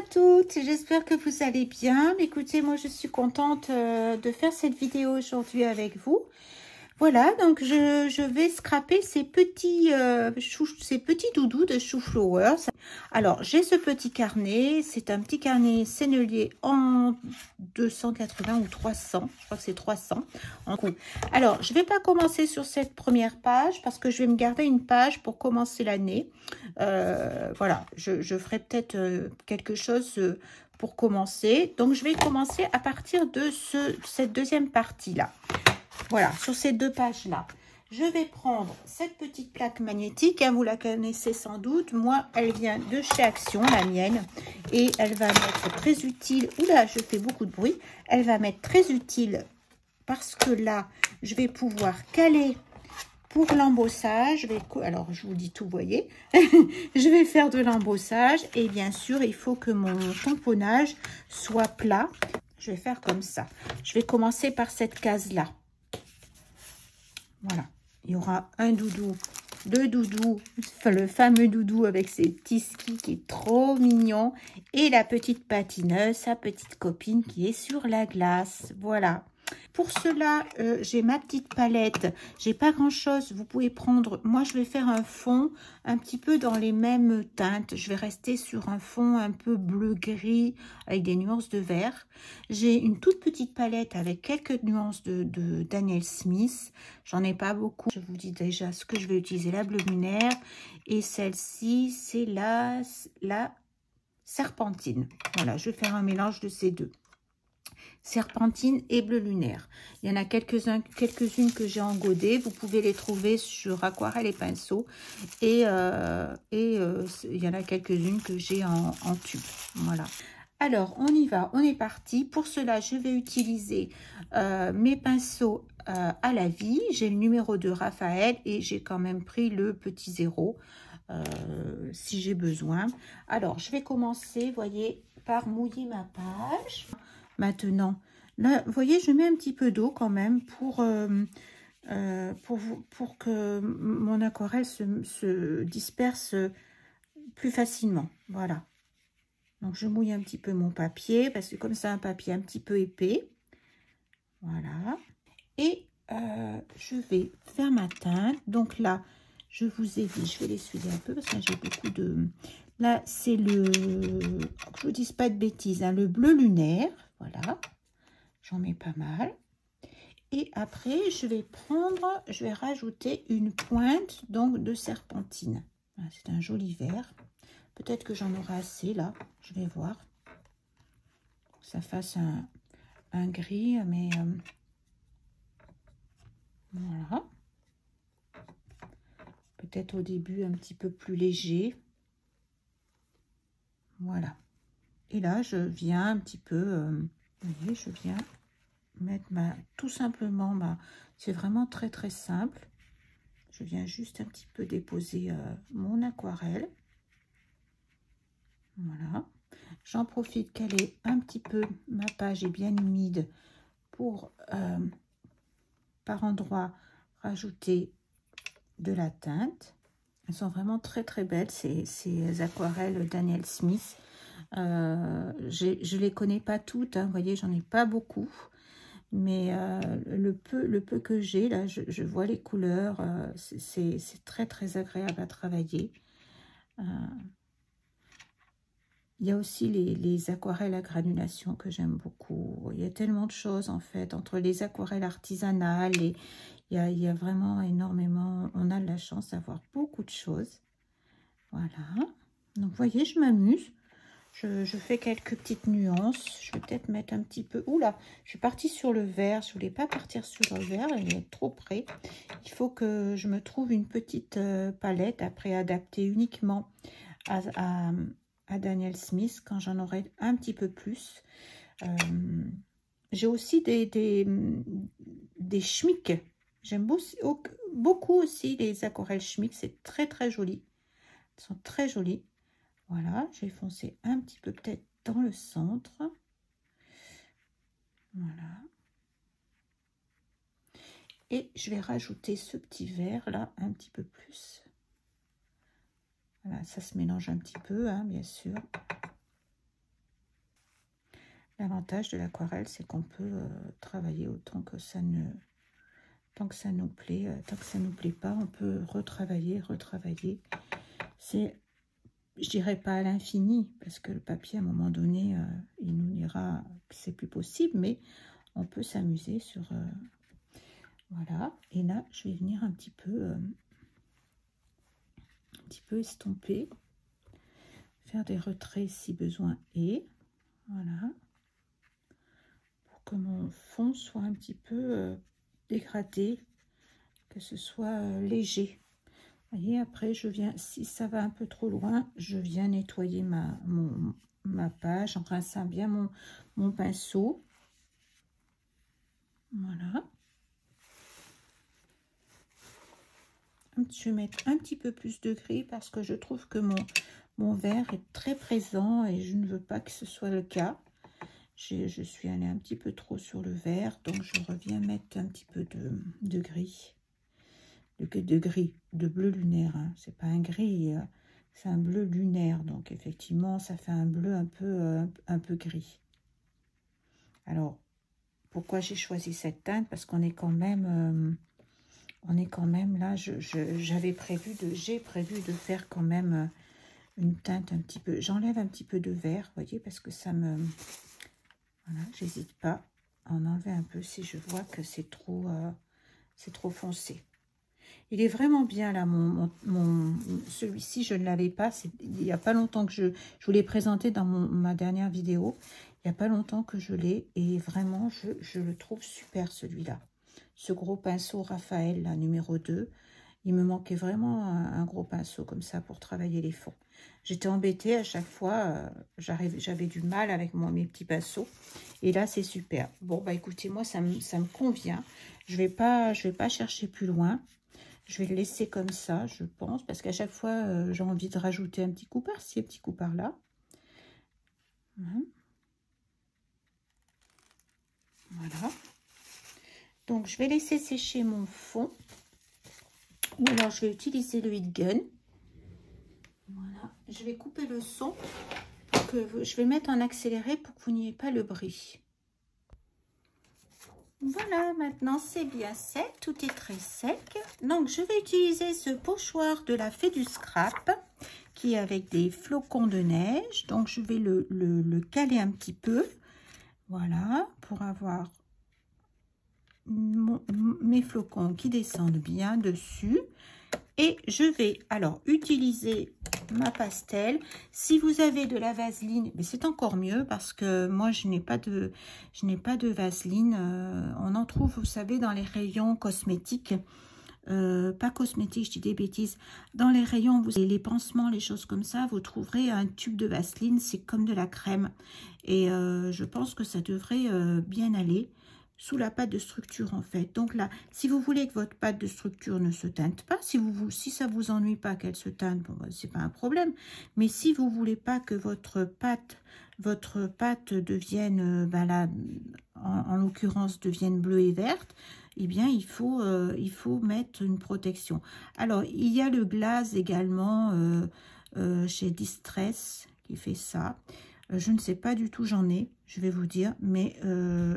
toutes, j'espère que vous allez bien. Écoutez, moi je suis contente de faire cette vidéo aujourd'hui avec vous. Voilà, donc je vais scraper ces petits doudous de chou flowers. Alors, j'ai ce petit carnet, c'est un petit carnet sennelier en 280 ou 300, je crois que c'est 300 en coup. Alors, je vais pas commencer sur cette première page parce que je vais me garder une page pour commencer l'année. Voilà, je ferai peut-être quelque chose pour commencer. Donc, je vais commencer à partir de cette deuxième partie-là. Voilà, sur ces deux pages-là, je vais prendre cette petite plaque magnétique, hein, vous la connaissez sans doute. Moi, elle vient de chez Action, la mienne, et elle va m'être très utile. Oula, je fais beaucoup de bruit. Elle va m'être très utile parce que là, je vais pouvoir caler pour l'embossage. Alors, je vous dis tout, vous voyez. Je vais faire de l'embossage et bien sûr, il faut que mon tamponnage soit plat. Je vais faire comme ça. Je vais commencer par cette case-là. Voilà, il y aura un doudou, deux doudous, enfin, le fameux doudou avec ses petits skis qui est trop mignon. Et la petite patineuse, sa petite copine qui est sur la glace. Voilà. Pour cela, j'ai ma petite palette. J'ai pas grand chose. Vous pouvez prendre. Moi, je vais faire un fond un petit peu dans les mêmes teintes. Je vais rester sur un fond un peu bleu-gris avec des nuances de vert. J'ai une toute petite palette avec quelques nuances de Daniel Smith. J'en ai pas beaucoup. Je vous dis déjà ce que je vais utiliser. La bleu lunaire. Et celle-ci, c'est la serpentine. Voilà, je vais faire un mélange de ces deux. Serpentine et bleu lunaire. Il y en a quelques-unes que j'ai engodées. Vous pouvez les trouver sur Aquarelle et Pinceau. Et il y en a quelques-unes que j'ai en tube. Voilà. Alors, on y va. On est parti. Pour cela, je vais utiliser mes pinceaux à la vie. J'ai le numéro de Raphaël et j'ai quand même pris le petit 0 si j'ai besoin. Alors, je vais commencer, voyez, par mouiller ma page. Maintenant, là, vous voyez, je mets un petit peu d'eau quand même pour que mon aquarelle se disperse plus facilement. Voilà. Donc, je mouille un petit peu mon papier parce que comme c'est un papier un petit peu épais. Voilà. Et je vais faire ma teinte. Donc là, je vous ai dit, je vais l'essuyer un peu parce que j'ai beaucoup de... Là, c'est le... Que je vous dise pas de bêtises, hein, le bleu lunaire. Voilà. J'en mets pas mal. Et après, je vais rajouter une pointe donc de serpentine. C'est un joli vert. Peut-être que j'en aurai assez là. Je vais voir. Que ça fasse un gris, mais voilà. Peut-être au début un petit peu plus léger. Voilà. Et là, je viens un petit peu, vous voyez, je viens mettre tout simplement c'est vraiment très très simple. Je viens juste un petit peu déposer mon aquarelle. Voilà. J'en profite qu'elle est un petit peu, ma page est bien humide pour par endroit rajouter de la teinte. Elles sont vraiment très très belles ces aquarelles Daniel Smith. Je les connais pas toutes, hein, vous voyez, j'en ai pas beaucoup. Mais le peu que j'ai, là, je vois les couleurs. C'est très très agréable à travailler. Il y a aussi les aquarelles à granulation que j'aime beaucoup. Il y a tellement de choses en fait, entre les aquarelles artisanales et il y a vraiment énormément, on a de la chance d'avoir beaucoup de choses. Voilà. Donc vous voyez, je m'amuse. Je fais quelques petites nuances. Je vais peut-être mettre un petit peu... Oula, je suis partie sur le vert. Je ne voulais pas partir sur le vert. Il est trop près. Il faut que je me trouve une petite palette après adaptée uniquement à Daniel Smith quand j'en aurai un petit peu plus. J'ai aussi des Schmick. J'aime beaucoup aussi les aquarelles Schmick. C'est très très joli. Elles sont très jolies. Voilà, j'ai foncé un petit peu peut-être dans le centre. Voilà. Et je vais rajouter ce petit vert là un petit peu plus. Voilà, ça se mélange un petit peu, hein, bien sûr. L'avantage de l'aquarelle, c'est qu'on peut travailler autant que ça ne... Tant que ça nous plaît, tant que ça nous plaît pas, on peut retravailler. C'est, je dirais pas à l'infini, parce que le papier, à un moment donné, il nous dira que c'est plus possible, mais on peut s'amuser sur... voilà. Et là, je vais venir un petit peu estomper, faire des retraits si besoin est. Voilà. Pour que mon fond soit un petit peu dégradé, que ce soit léger. Vous voyez, après, je viens, si ça va un peu trop loin, je viens nettoyer ma page en rinçant bien mon pinceau. Voilà. Je vais mettre un petit peu plus de gris parce que je trouve que mon vert est très présent et je ne veux pas que ce soit le cas. Je suis allée un petit peu trop sur le vert, donc je reviens mettre un petit peu de gris. De bleu lunaire, hein. C'est pas un gris, c'est un bleu lunaire, donc effectivement ça fait un bleu un peu gris. Alors pourquoi j'ai choisi cette teinte? Parce qu'on est quand même là, j'ai prévu de faire quand même une teinte un petit peu, j'enlève un petit peu de vert, vous voyez, parce que ça me, voilà, j'hésite pas à en enlever un peu si je vois que c'est trop foncé. Il est vraiment bien là, celui-ci, je ne l'avais pas, il n'y a pas longtemps que je vous l'ai présenté dans ma dernière vidéo, il n'y a pas longtemps que je l'ai, et vraiment, je le trouve super celui-là. Ce gros pinceau Raphaël, là, numéro 2, il me manquait vraiment un gros pinceau comme ça pour travailler les fonds. J'étais embêtée à chaque fois, j'avais du mal avec mes petits pinceaux, et là, c'est super. Bon, bah écoutez, moi, ça me convient, je vais pas chercher plus loin. Je vais le laisser comme ça, je pense, parce qu'à chaque fois, j'ai envie de rajouter un petit coup par-ci, un petit coup par-là. Voilà. Donc, je vais laisser sécher mon fond. Ou alors, je vais utiliser le heat gun. Voilà. Je vais couper le son. Je vais mettre en accéléré pour que vous n'ayez pas le bruit. Voilà, maintenant c'est bien sec, tout est très sec. Donc je vais utiliser ce pochoir de la Fée du Scrap qui est avec des flocons de neige. Donc je vais le caler un petit peu, voilà, pour avoir mes flocons qui descendent bien dessus. Et je vais alors utiliser ma pastel. Si vous avez de la vaseline, mais c'est encore mieux parce que moi je n'ai pas de vaseline. On en trouve, vous savez, dans les rayons cosmétiques. Pas cosmétiques, je dis des bêtises. Dans les rayons, vous avez les pansements, les choses comme ça, vous trouverez un tube de vaseline, c'est comme de la crème. Et je pense que ça devrait bien aller sous la pâte de structure en fait. Donc là, si vous voulez que votre pâte de structure ne se teinte pas, si ça vous ennuie pas qu'elle se teinte, bon, bah, c'est pas un problème. Mais si vous voulez pas que votre pâte devienne, là, en l'occurrence, devienne bleue et verte, eh bien, il faut mettre une protection. Alors, il y a le glace également chez Distress qui fait ça. Je ne sais pas du tout, j'en ai, je vais vous dire, mais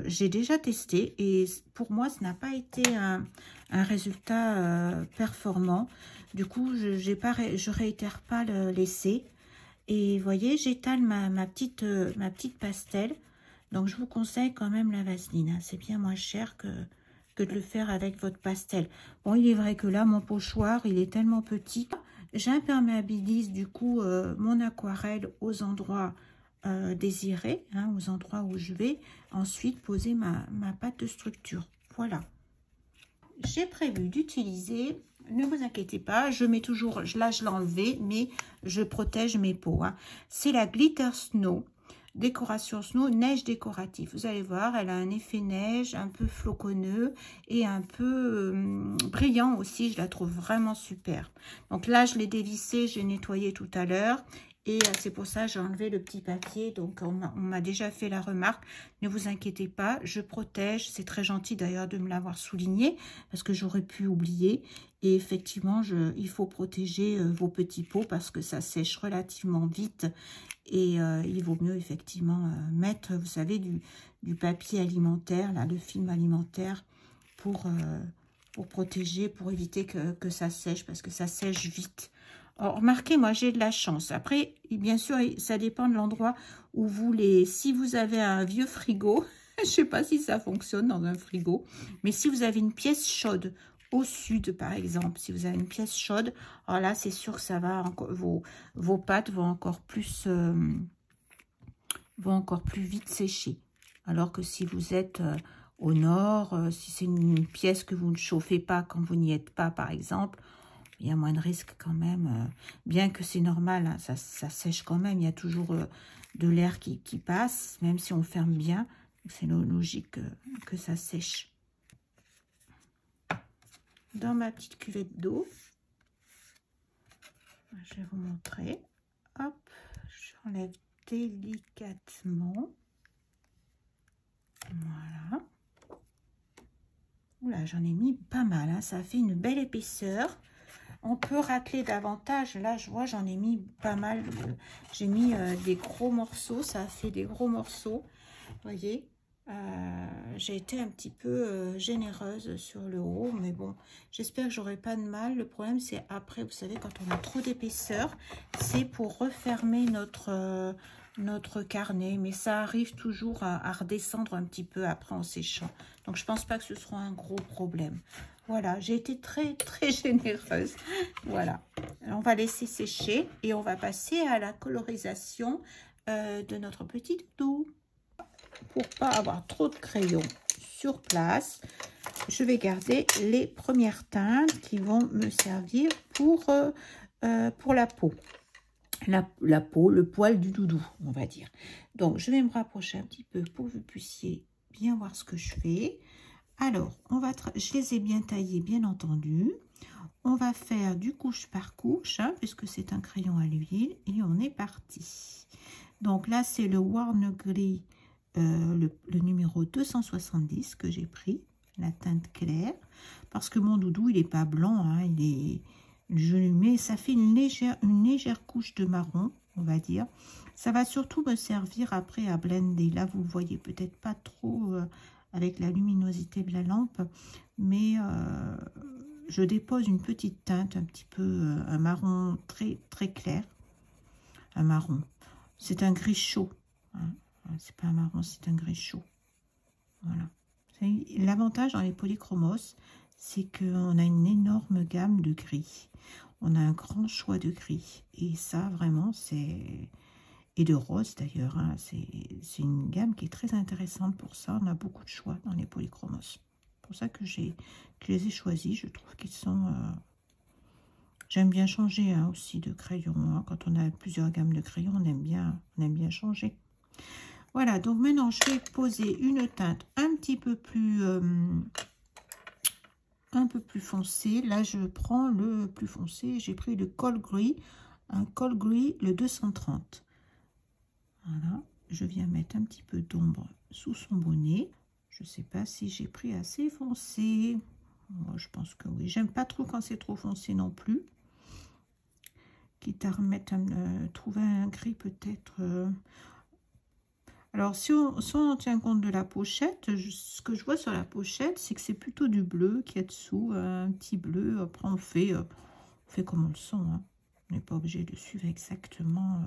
j'ai déjà testé et pour moi, ce n'a pas été un résultat performant. Du coup, je réitère pas l'essai. Et vous voyez, j'étale ma petite pastel. Donc, je vous conseille quand même la vaseline. Hein. C'est bien moins cher que de le faire avec votre pastel. Bon, il est vrai que là, mon pochoir, il est tellement petit. J'imperméabilise du coup mon aquarelle aux endroits désirés, hein, aux endroits où je vais ensuite poser ma pâte de structure. Voilà. J'ai prévu d'utiliser, ne vous inquiétez pas, je mets toujours, là je l'ai enlevé, mais je protège mes pots. Hein. C'est la Glitter Snow. Décoration Snow, neige décorative. Vous allez voir, elle a un effet neige un peu floconneux et un peu brillant aussi. Je la trouve vraiment super. Donc là, je l'ai dévissée, j'ai nettoyé tout à l'heure. Et c'est pour ça que j'ai enlevé le petit papier. Donc, on m'a déjà fait la remarque. Ne vous inquiétez pas, je protège. C'est très gentil d'ailleurs de me l'avoir souligné parce que j'aurais pu oublier. Et effectivement, il faut protéger vos petits pots parce que ça sèche relativement vite. Et il vaut mieux effectivement mettre, vous savez, du papier alimentaire, là, le film alimentaire pour protéger, pour éviter que ça sèche parce que ça sèche vite. Alors, remarquez, moi, j'ai de la chance. Après, bien sûr, ça dépend de l'endroit où vous les... Si vous avez un vieux frigo, je ne sais pas si ça fonctionne dans un frigo, mais si vous avez une pièce chaude au sud, par exemple, si vous avez une pièce chaude, alors là, c'est sûr que ça va, vos pâtes vont encore plus vite sécher. Alors que si vous êtes au nord, si c'est une pièce que vous ne chauffez pas quand vous n'y êtes pas, par exemple, il y a moins de risques quand même. Bien que c'est normal, hein, ça sèche quand même. Il y a toujours de l'air qui passe, même si on ferme bien. C'est logique que ça sèche. Dans ma petite cuvette d'eau, je vais vous montrer. Hop, j'enlève délicatement. Voilà. Oula, j'en ai mis pas mal, hein. Ça fait une belle épaisseur. On peut racler davantage. Là, je vois, j'en ai mis pas mal. J'ai mis des gros morceaux. Ça a fait des gros morceaux. Vous voyez, j'ai été un petit peu généreuse sur le haut. Mais bon, j'espère que j'aurai pas de mal. Le problème, c'est après, vous savez, quand on a trop d'épaisseur, c'est pour refermer notre carnet. Mais ça arrive toujours à redescendre un petit peu après en séchant. Donc, je pense pas que ce sera un gros problème. Voilà, j'ai été très, très généreuse. Voilà, on va laisser sécher et on va passer à la colorisation de notre petit doudou. Pour pas avoir trop de crayons sur place, je vais garder les premières teintes qui vont me servir pour la peau. La peau, le poil du doudou, on va dire. Donc, je vais me rapprocher un petit peu pour que vous puissiez bien voir ce que je fais. Alors, je les ai bien taillés, bien entendu. On va faire du couche par couche, hein, puisque c'est un crayon à l'huile. Et on est parti. Donc là, c'est le Warner Gris, le numéro 270 que j'ai pris, la teinte claire. Parce que mon doudou, il n'est pas blanc, hein, je lui mets, ça fait une légère couche de marron, on va dire. Ça va surtout me servir après à blender. Là, vous ne voyez peut-être pas trop... avec la luminosité de la lampe, mais je dépose une petite teinte, un petit peu, un marron très, très clair, un marron. C'est un gris chaud, hein. C'est pas un marron, c'est un gris chaud. Voilà. L'avantage dans les polychromos, c'est qu'on a une énorme gamme de gris. On a un grand choix de gris, et ça, vraiment, c'est... Et de rose d'ailleurs, hein. C'est une gamme qui est très intéressante pour ça. On a beaucoup de choix dans les polychromos. C'est pour ça que je les ai choisis. Je trouve qu'ils sont... J'aime bien changer, hein, aussi de crayon, hein. Quand on a plusieurs gammes de crayons, on aime bien changer. Voilà, donc maintenant je vais poser une teinte un peu plus foncé. Là, je prends le plus foncé. J'ai pris le Cold Gris, un Cold Gris, le 230. Voilà, je viens mettre un petit peu d'ombre sous son bonnet. Je ne sais pas si j'ai pris assez foncé. Moi, je pense que oui. J'aime pas trop quand c'est trop foncé non plus. Quitte à remettre trouver un gris peut-être. Alors, si on tient compte de la pochette, ce que je vois sur la pochette, c'est que c'est plutôt du bleu qui est dessous, un petit bleu. Après, on fait comme on le sent, hein. On n'est pas obligé de suivre exactement.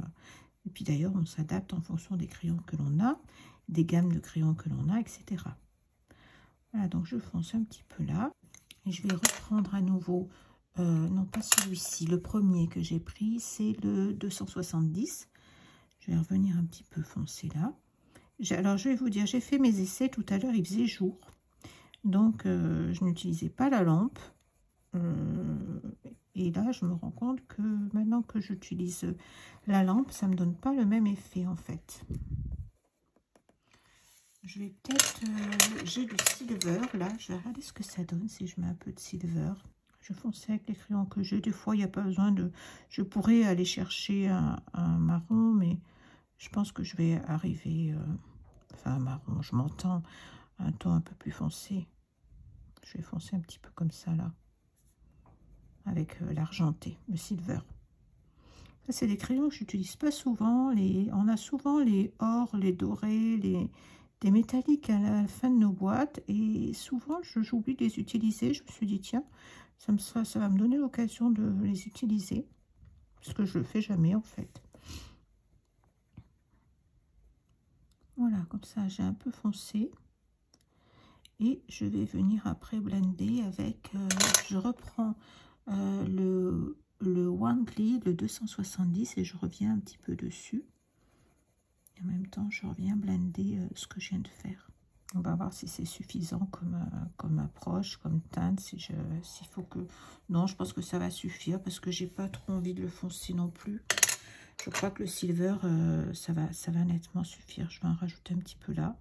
Et puis d'ailleurs, on s'adapte en fonction des crayons que l'on a, des gammes de crayons que l'on a, etc. Voilà, donc je fonce un petit peu là. Et je vais reprendre à nouveau, non pas celui-ci, le premier que j'ai pris, c'est le 270. Je vais revenir un petit peu foncer là. Alors, je vais vous dire, j'ai fait mes essais tout à l'heure, il faisait jour. Donc, je n'utilisais pas la lampe. Et là, je me rends compte que maintenant que j'utilise la lampe, ça ne me donne pas le même effet, en fait. Je vais peut-être... j'ai du silver, là. Je vais regarder ce que ça donne si je mets un peu de silver. Je fonce avec les crayons que j'ai. Des fois, il n'y a pas besoin de... Je pourrais aller chercher un marron, mais je pense que je vais arriver... enfin, un marron, je m'entends, un ton un peu plus foncé. Je vais foncer un petit peu comme ça, là. Avec l'argenté, le silver. Ça, c'est des crayons que j'utilise pas souvent. On a souvent les or, les dorés, des métalliques à la fin de nos boîtes. Et souvent, j'oublie de les utiliser. Je me suis dit, tiens, ça va me donner l'occasion de les utiliser. Parce que je le fais jamais, en fait. Voilà, comme ça, j'ai un peu foncé. Et je vais venir après blender avec... je reprends le One Glide, le 270, et je reviens un petit peu dessus. Et en même temps, je reviens blender ce que je viens de faire. On va voir si c'est suffisant comme approche, comme teinte. S'il faut que... Non, je pense que ça va suffire parce que j'ai pas trop envie de le foncer non plus. Je crois que le silver, ça va nettement suffire. Je vais en rajouter un petit peu là.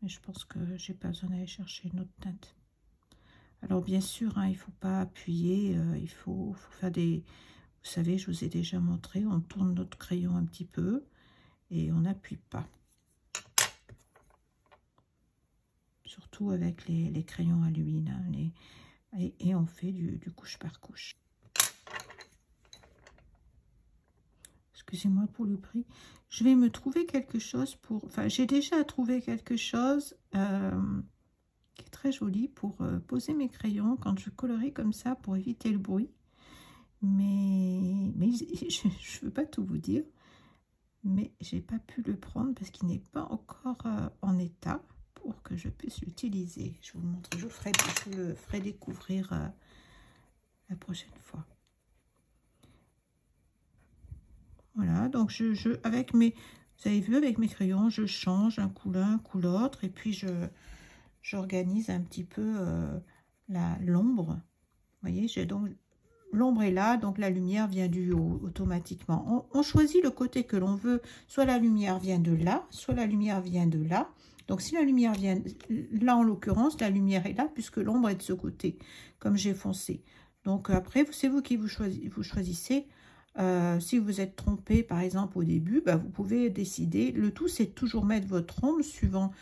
Mais je pense que j'ai pas besoin d'aller chercher une autre teinte. Alors bien sûr, hein, il ne faut pas appuyer. Il faut faire des... Vous savez, je vous ai déjà montré. On tourne notre crayon un petit peu. Et on n'appuie pas. Surtout avec les crayons à l'huile. Hein, et on fait du couche par couche. Excusez-moi pour le prix. Je vais me trouver quelque chose pour... Enfin, j'ai déjà trouvé quelque chose qui est très joli pour poser mes crayons quand je colorie comme ça pour éviter le bruit. Mais je ne veux pas tout vous dire. Mais j'ai pas pu le prendre parce qu'il n'est pas encore en état pour que je puisse l'utiliser. Je vous le montre, je vous le ferai découvrir la prochaine fois. Voilà, donc avec mes, vous avez vu, avec mes crayons, je change un coup l'un, un coup l'autre, et puis j'organise un petit peu l'ombre. Vous voyez, j'ai donc l'ombre est là, donc la lumière vient du haut automatiquement. On choisit le côté que l'on veut, soit la lumière vient de là, soit la lumière vient de là. Donc si la lumière vient là, en l'occurrence, la lumière est là puisque l'ombre est de ce côté, comme j'ai foncé. Donc après, c'est vous qui vous choisissez. Si vous êtes trompé, par exemple, au début, bah, vous pouvez décider. Le tout, c'est de toujours mettre votre ombre suivant.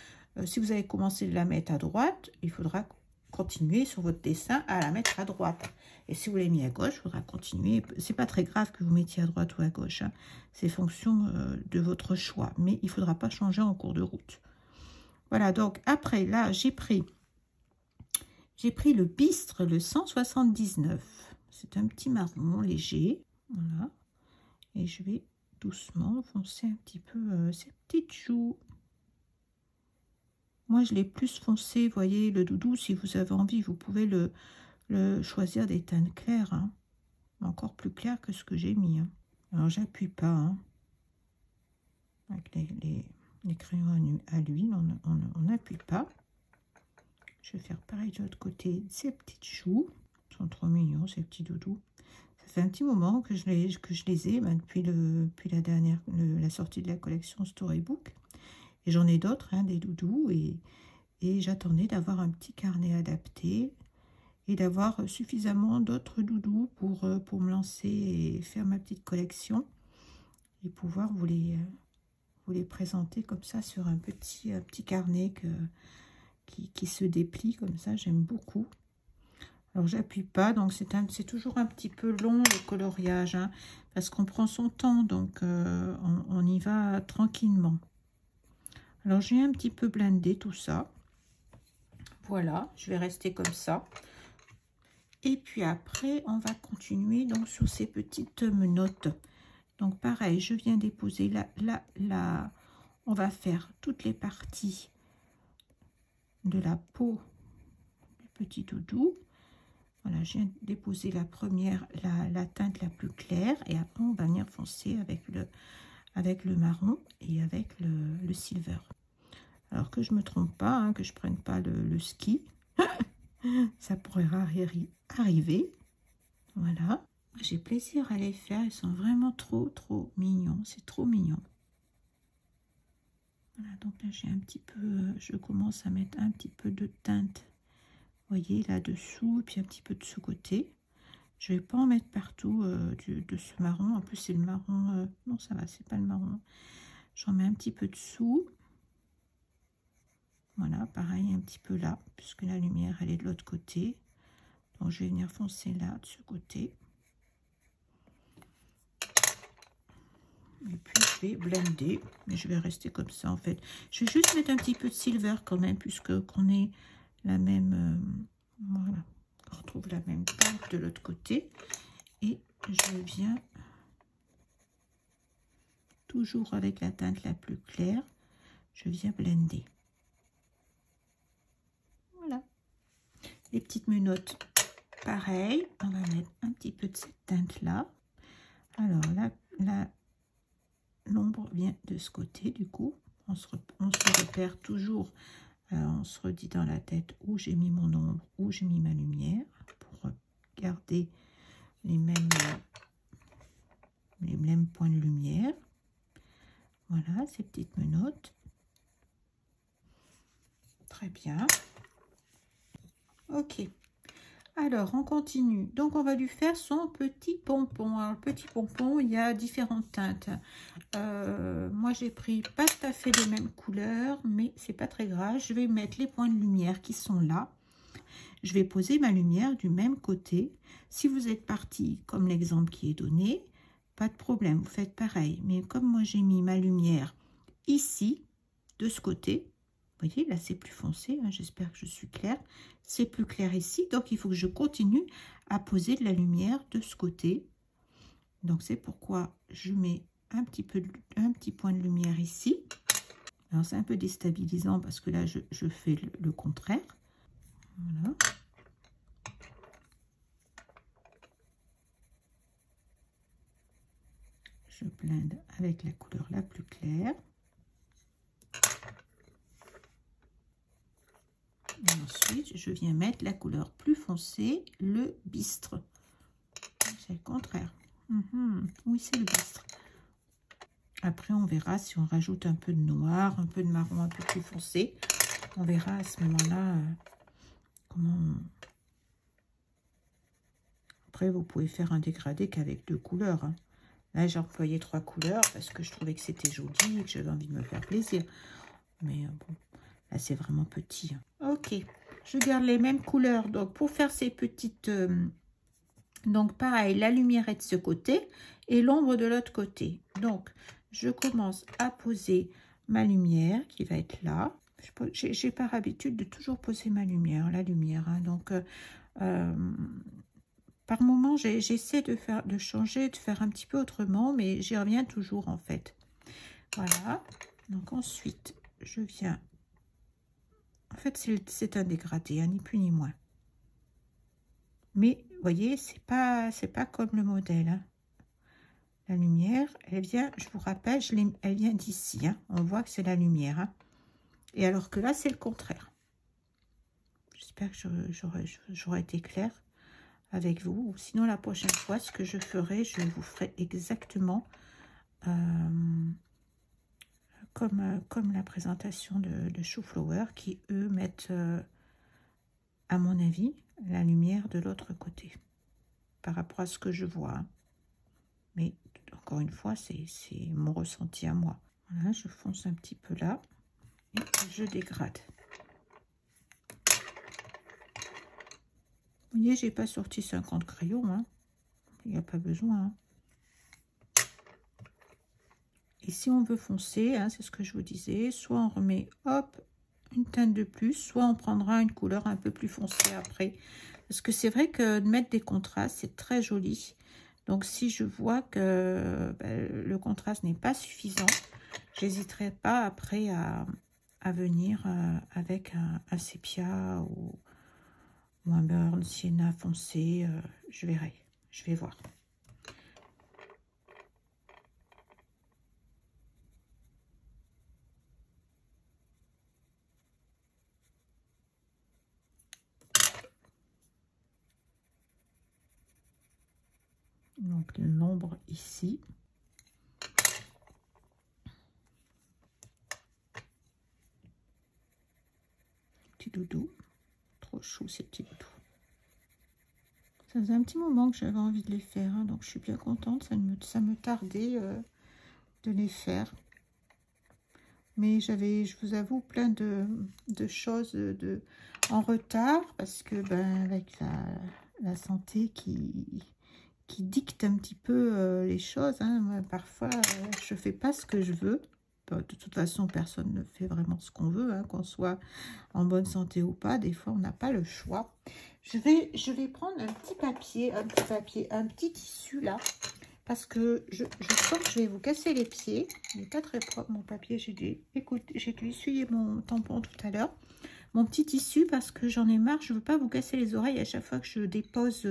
Si vous avez commencé de la mettre à droite, il faudra continuer sur votre dessin à la mettre à droite. Et si vous l'avez mis à gauche, il faudra continuer. C'est pas très grave que vous mettiez à droite ou à gauche. Hein. C'est fonction de votre choix. Mais il ne faudra pas changer en cours de route. Voilà, donc après, là, j'ai pris le Bistre, le 179. C'est un petit marron léger. Voilà. Et je vais doucement foncer un petit peu ces petites joues. Moi, je l'ai plus foncé, vous voyez, le doudou, si vous avez envie, vous pouvez le choisir des teintes claires, hein. Encore plus claires que ce que j'ai mis. Hein. Alors, j'appuie pas. Hein. Avec les crayons à l'huile, on n'appuie pas. Je vais faire pareil de l'autre côté. Ces petites choux sont trop mignons, ces petits doudous. Ça fait un petit moment que je les ai, ben, depuis la sortie de la collection Storybook. Et j'en ai d'autres, hein, des doudous. Et j'attendais d'avoir un petit carnet adapté et d'avoir suffisamment d'autres doudous pour me lancer et faire ma petite collection. Et pouvoir vous les présenter comme ça sur un petit carnet qui se déplie comme ça. J'aime beaucoup. Alors, j'appuie pas, donc c'est toujours un petit peu long le coloriage, hein, parce qu'on prend son temps, donc on y va tranquillement. Alors, j'ai un petit peu blendé tout ça. Voilà, je vais rester comme ça. Et puis après, on va continuer donc sur ces petites menottes. Donc, pareil, je viens déposer là. On va faire toutes les parties de la peau du petit doudou. Voilà, je viens déposer la première, la teinte la plus claire, et après on va venir foncer avec le marron et avec le silver. Alors que je me trompe pas, hein, que je prenne pas le ski, ça pourrait arriver. Voilà, j'ai plaisir à les faire, ils sont vraiment trop mignons, c'est trop mignon. Voilà, donc là j'ai un petit peu, je commence à mettre un petit peu de teinte. voyez, là-dessous, et puis un petit peu de ce côté. Je vais pas en mettre partout de ce marron. En plus, c'est le marron... non, ça va, c'est pas le marron. J'en mets un petit peu dessous. Voilà, pareil, un petit peu là, puisque la lumière, elle est de l'autre côté. Donc, je vais venir foncer là, de ce côté. Et puis, je vais blender. Mais je vais rester comme ça, en fait. Je vais juste mettre un petit peu de silver quand même, puisque qu'on ait la même... voilà, on retrouve la même teinte de l'autre côté. Et je viens, toujours avec la teinte la plus claire, je viens blender. Voilà. Les petites menottes, pareil. On va mettre un petit peu de cette teinte-là. Alors là, l'ombre vient de ce côté, du coup. On se repère toujours, on se redit dans la tête où j'ai mis mon ombre, où j'ai mis ma lumière, pour garder les mêmes points de lumière. Voilà, ces petites menottes. Très bien. Ok. Alors, on continue. Donc, on va lui faire son petit pompon. Alors, le petit pompon, il y a différentes teintes. Moi, j'ai pris pas tout à fait les mêmes couleurs, mais c'est pas très grave. Je vais mettre les points de lumière qui sont là. Je vais poser ma lumière du même côté. Si vous êtes parti, comme l'exemple qui est donné, pas de problème, vous faites pareil. Mais comme moi, j'ai mis ma lumière ici, de ce côté, vous voyez, là, c'est plus foncé. Hein, j'espère que je suis claire. C'est plus clair ici. Donc, il faut que je continue à poser de la lumière de ce côté. Donc, c'est pourquoi je mets un petit point de lumière ici. Alors, c'est un peu déstabilisant parce que là, je fais le contraire. Voilà. Je blende avec la couleur la plus claire. Et ensuite, je viens mettre la couleur plus foncée, le bistre. C'est le contraire. Oui, c'est le bistre. Après, on verra si on rajoute un peu de noir, un peu de marron un peu plus foncé. On verra à ce moment-là comment... Après, vous pouvez faire un dégradé qu'avec 2 couleurs. Hein. Là, j'ai employé 3 couleurs parce que je trouvais que c'était joli et que j'avais envie de me faire plaisir. Mais bon, là, c'est vraiment petit. Hein. Ok, je garde les mêmes couleurs. Donc, pour faire ces petites... donc, pareil, la lumière est de ce côté et l'ombre de l'autre côté. Donc, je commence à poser ma lumière qui va être là. J'ai par habitude de toujours poser ma lumière, la lumière. Hein. Donc, par moment, j'essaie de changer, de faire un petit peu autrement, mais j'y reviens toujours en fait. Voilà. Donc, ensuite, je viens... En fait, c'est un dégradé, hein, ni plus ni moins. Mais, vous voyez, c'est pas comme le modèle. Hein. La lumière, elle vient, je vous rappelle, elle vient d'ici. Hein. On voit que c'est la lumière. Hein. Et alors que là, c'est le contraire. J'espère que j'aurai été claire avec vous. Sinon, la prochaine fois, ce que je ferai, je vous ferai exactement comme la présentation de Shooflower qui, eux, mettent, à mon avis, la lumière de l'autre côté par rapport à ce que je vois. Hein. Mais encore une fois, c'est mon ressenti à moi. Voilà, je fonce un petit peu là et je dégrade. Vous voyez, j'ai pas sorti 50 crayons. Hein. Il n'y a pas besoin. Hein. Et si on veut foncer, hein, c'est ce que je vous disais, soit on remet, hop, une teinte de plus, soit on prendra une couleur un peu plus foncée après. Parce que c'est vrai que de mettre des contrastes, c'est très joli. Donc, si je vois que le contraste n'est pas suffisant, j'hésiterai pas après à venir avec un sépia ou un burn sienna foncé. Je verrai, je vais voir. Donc, l'ombre ici. Petit doudou. trop chou ces petits bouts. Ça faisait un petit moment que j'avais envie de les faire, hein, donc je suis bien contente. Ça me tardait de les faire. Mais j'avais, je vous avoue, plein de choses en retard parce que ben, avec la santé qui dicte un petit peu les choses, hein. Moi, parfois, je fais pas ce que je veux. Bon, de toute façon, personne ne fait vraiment ce qu'on veut, hein, qu'on soit en bonne santé ou pas. Des fois, on n'a pas le choix. Je vais prendre un petit tissu là. Parce que je sens que je vais vous casser les pieds. Il n'est pas très propre mon papier. J'ai dû essuyer mon tampon tout à l'heure. Mon petit tissu parce que j'en ai marre. Je ne veux pas vous casser les oreilles à chaque fois que je dépose.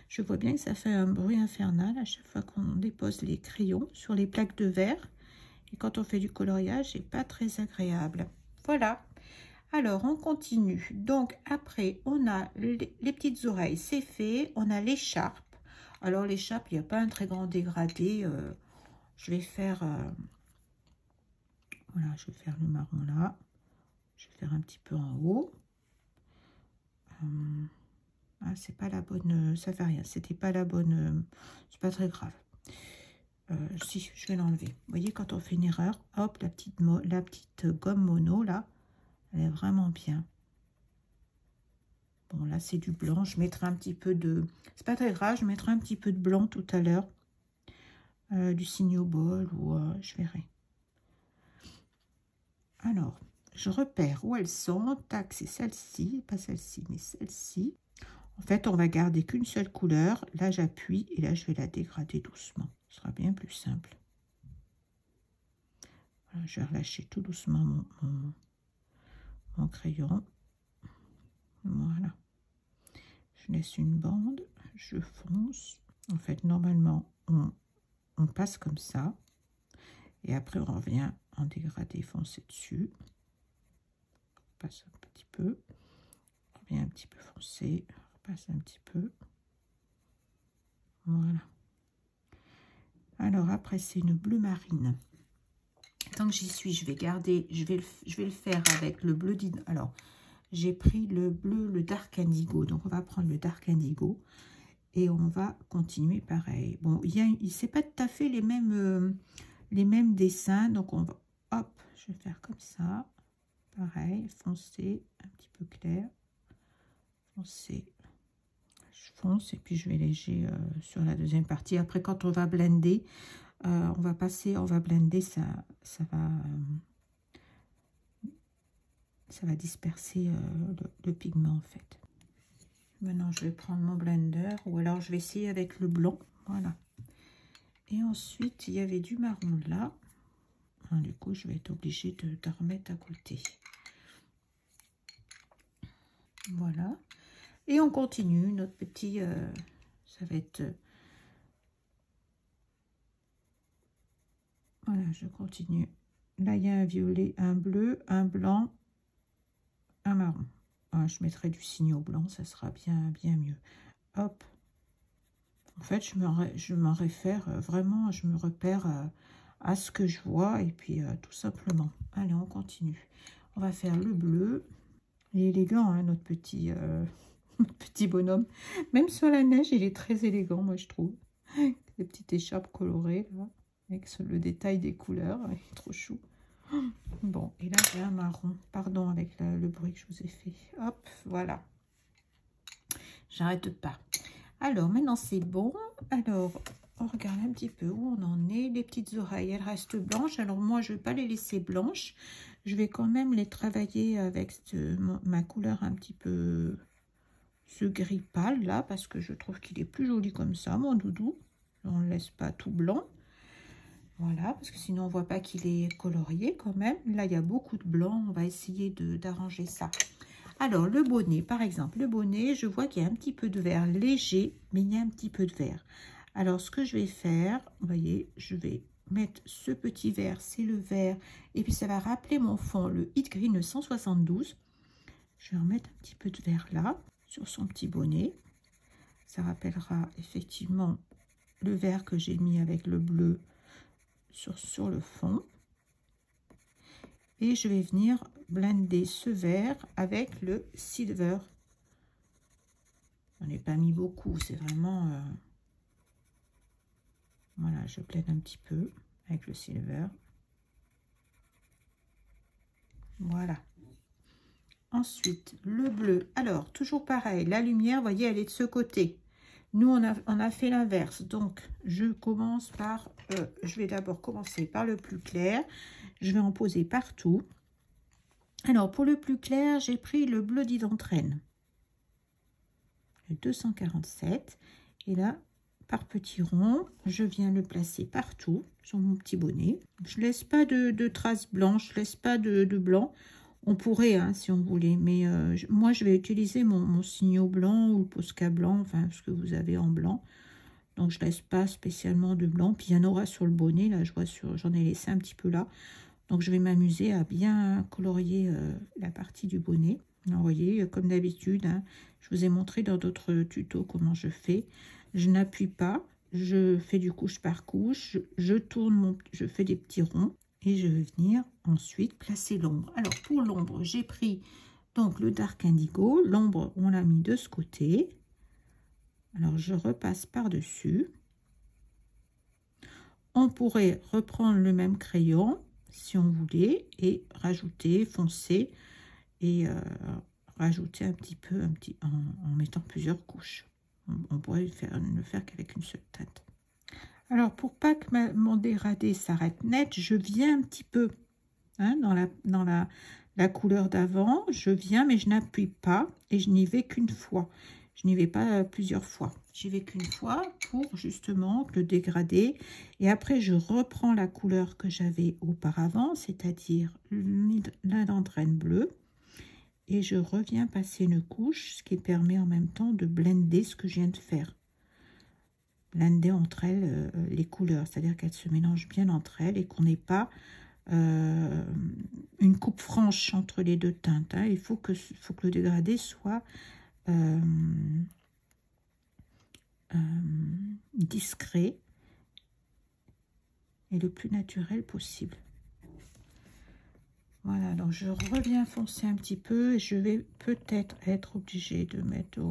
Je vois bien que ça fait un bruit infernal à chaque fois qu'on dépose les crayons sur les plaques de verre. Et quand on fait du coloriage, c'est pas très agréable. Voilà. Alors, on continue. Donc, après, on a les petites oreilles. C'est fait. On a l'écharpe. Alors, l'écharpe, il n'y a pas un très grand dégradé. Je vais faire... voilà, je vais faire le marron là. Je vais faire un petit peu en haut. Ah, c'est pas la bonne... ça fait rien. C'était pas la bonne... c'est pas très grave. Si, je vais l'enlever. Vous voyez, quand on fait une erreur, hop, la petite gomme mono, là, elle est vraiment bien. Bon, là, c'est du blanc. Je mettrai un petit peu de... c'est pas très grave, je mettrai un petit peu de blanc tout à l'heure. Du Signobol ou je verrai. Alors, je repère où elles sont. Tac, c'est celle-ci. Pas celle-ci, mais celle-ci. En fait, on va garder qu'une seule couleur. Là, j'appuie et là, je vais la dégrader doucement. Ce sera bien plus simple. Voilà, je vais relâcher tout doucement mon crayon. Voilà. Je laisse une bande. Je fonce. En fait, normalement, on passe comme ça. Et après, on revient en dégradé foncé dessus. On passe un petit peu. On revient un petit peu foncé. On passe un petit peu. Voilà. Alors, après, c'est une bleu marine. Tant que j'y suis, je vais garder, je vais le faire avec le bleu. Alors, j'ai pris le bleu, le dark indigo. Donc, on va prendre le dark indigo. Et on va continuer pareil. Bon, c'est pas tout à fait les mêmes dessins. Donc, on va, hop, je vais faire comme ça. Pareil, foncé, un petit peu clair. Foncé. Je fonce et puis je vais léger sur la deuxième partie. Après, quand on va blender, on va blender, ça va disperser le pigment en fait. Maintenant, je vais prendre mon blender ou alors je vais essayer avec le blanc. Voilà. Et ensuite, il y avait du marron là. Enfin, du coup, je vais être obligée de remettre à côté. Voilà. Et on continue notre petit... ça va être... voilà, je continue. Là, il y a un violet, un bleu, un blanc, un marron. Ah, je mettrai du signaux blanc, ça sera bien mieux. Hop. En fait, je m'en réfère vraiment, je me repère à ce que je vois et puis tout simplement. Allez, on continue. On va faire le bleu. Il est élégant, hein, notre petit, notre petit bonhomme. Même sur la neige, il est très élégant, moi, je trouve. Des petites écharpes colorées, là, avec le détail des couleurs. Il est trop chou. Bon, et là, j'ai un marron. Pardon avec le bruit que je vous ai fait. Hop, voilà. J'arrête pas. Alors, maintenant, c'est bon. Alors, on regarde un petit peu où on en est. Les petites oreilles, elles restent blanches. Alors, moi, je ne vais pas les laisser blanches. Je vais quand même les travailler avec ma couleur un petit peu... ce gris pâle, là, parce que je trouve qu'il est plus joli comme ça, mon doudou. On ne laisse pas tout blanc. Voilà, parce que sinon on ne voit pas qu'il est colorié quand même. Là, il y a beaucoup de blanc. On va essayer d'arranger ça. Alors, le bonnet, par exemple. Le bonnet, je vois qu'il y a un petit peu de vert léger, mais il y a un petit peu de vert. Alors, ce que je vais faire, vous voyez, je vais mettre ce petit vert, c'est le vert. Et puis, ça va rappeler mon fond, le Heat Green 172. Je vais remettre un petit peu de vert là, sur son petit bonnet. Ça rappellera effectivement le vert que j'ai mis avec le bleu sur le fond. Et je vais venir blender ce vert avec le silver J'en ai pas mis beaucoup, c'est vraiment... Voilà, je plaide un petit peu avec le silver. Voilà. Ensuite, le bleu. Alors, toujours pareil, la lumière, vous voyez, elle est de ce côté. Nous, on a fait l'inverse. Donc, je commence par... je vais d'abord commencer par le plus clair. Je vais en poser partout. Alors, pour le plus clair, j'ai pris le bleu d'hydrantrène. Le 247. Et là, par petits ronds, je viens le placer partout sur mon petit bonnet. Je ne laisse pas de traces blanches, je ne laisse pas de blanc. On pourrait, hein, si on voulait, mais moi, je vais utiliser mon signaux blanc ou le Posca blanc, enfin, ce que vous avez en blanc. Donc, je ne laisse pas spécialement de blanc. Puis, il y en aura sur le bonnet, là, je vois, j'en ai laissé un petit peu là. Donc, je vais m'amuser à bien colorier la partie du bonnet. Alors, vous voyez, comme d'habitude, hein, je vous ai montré dans d'autres tutos comment je fais. Je n'appuie pas, je fais du couche par couche, je tourne, je fais des petits ronds. Et je vais venir ensuite placer l'ombre. Alors, pour l'ombre, j'ai pris donc le Dark Indigo. L'ombre, on l'a mis de ce côté. Alors, je repasse par-dessus. On pourrait reprendre le même crayon, si on voulait, et rajouter, foncer, et rajouter un petit peu, en mettant plusieurs couches. On pourrait ne faire qu'avec une seule teinte. Alors, pour pas que mon dégradé s'arrête net, je viens un petit peu hein, dans la couleur d'avant. Je viens, mais je n'appuie pas et je n'y vais qu'une fois. Je n'y vais pas plusieurs fois. J'y vais qu'une fois pour justement le dégrader. Et après, je reprends la couleur que j'avais auparavant, c'est-à-dire l'hydrantrène bleu. Et je reviens passer une couche, ce qui permet en même temps de blender ce que je viens de faire. Blender entre elles les couleurs, c'est-à-dire qu'elles se mélangent bien entre elles et qu'on n'ait pas une coupe franche entre les deux teintes. Hein. Il faut que le dégradé soit discret et le plus naturel possible. Voilà, donc je reviens foncer un petit peu et je vais peut-être être obligée de mettre...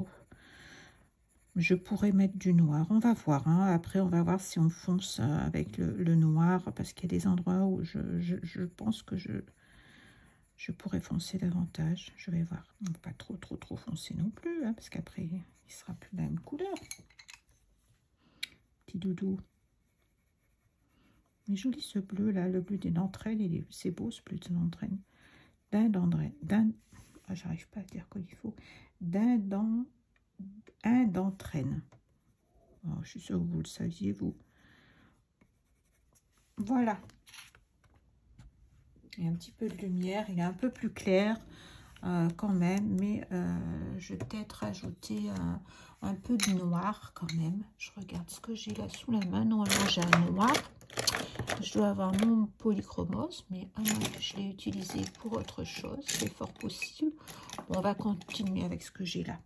Je pourrais mettre du noir, on va voir. Hein. Après, on va voir si on fonce avec le noir, parce qu'il y a des endroits où je pense que je pourrais foncer davantage. Je vais voir. On ne va pas trop foncer non plus, hein, parce qu'après, il sera plus la même couleur. Petit doudou. Il est joli ce bleu là, le bleu des dentrelles, c'est beau ce bleu des dentrelles. J'arrive pas à dire quoi il faut. D'entraîne. Oh, je suis sûre que vous le saviez, vous. Voilà. Il y a un petit peu de lumière. Il est un peu plus clair quand même. Mais je vais peut-être rajouter un peu de noir quand même. Je regarde ce que j'ai là sous la main. Normalement, j'ai un noir. Je dois avoir mon polychromos. Mais à moins que je l'ai utilisé pour autre chose. C'est fort possible. Bon, on va continuer avec ce que j'ai là.